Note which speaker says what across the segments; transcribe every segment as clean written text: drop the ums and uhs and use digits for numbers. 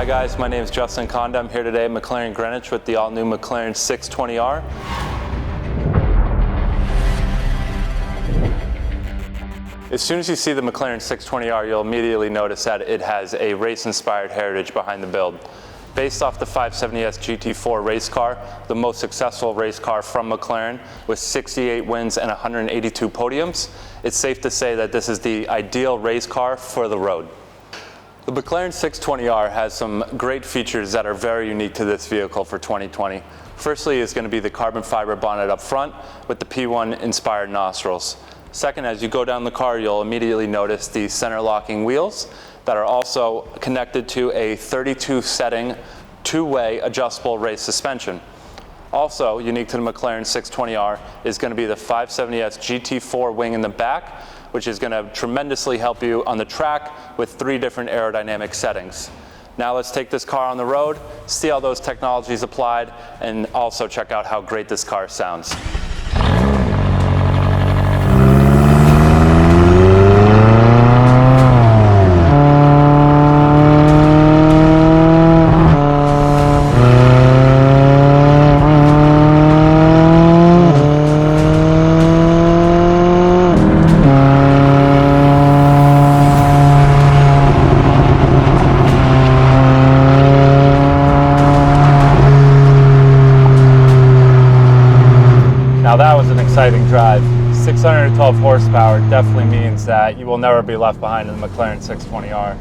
Speaker 1: Hi guys, my name is Justin Conda. I'm here today at McLaren Greenwich with the all-new McLaren 620R. As soon as you see the McLaren 620R, you'll immediately notice that it has a race-inspired heritage behind the build. Based off the 570S GT4 race car, the most successful race car from McLaren, with 68 wins and 182 podiums, it's safe to say that this is the ideal race car for the road. The McLaren 620R has some great features that are very unique to this vehicle for 2020. Firstly is going to be the carbon fiber bonnet up front with the P1 inspired nostrils. Second, as you go down the car, you'll immediately notice the center locking wheels that are also connected to a 32 setting two-way adjustable race suspension. Also unique to the McLaren 620R is going to be the 570S GT4 wing in the back, which is going to tremendously help you on the track with 3 different aerodynamic settings. Now let's take this car on the road, see how those technologies applied, and also check out how great this car sounds. Now that was an exciting drive. 612 horsepower definitely means that you will never be left behind in the McLaren 620R.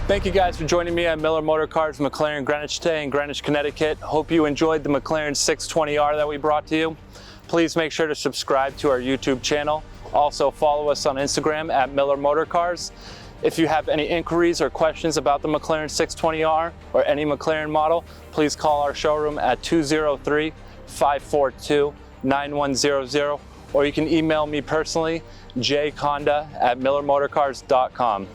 Speaker 1: Thank you guys for joining me at Miller Motorcars McLaren Greenwich today in Greenwich, Connecticut. Hope you enjoyed the McLaren 620R that we brought to you. Please make sure to subscribe to our YouTube channel. Also follow us on Instagram at Miller Motorcars. If you have any inquiries or questions about the McLaren 620R or any McLaren model, please call our showroom at 203-542-9100, or you can email me personally, jconda@millermotorcars.com.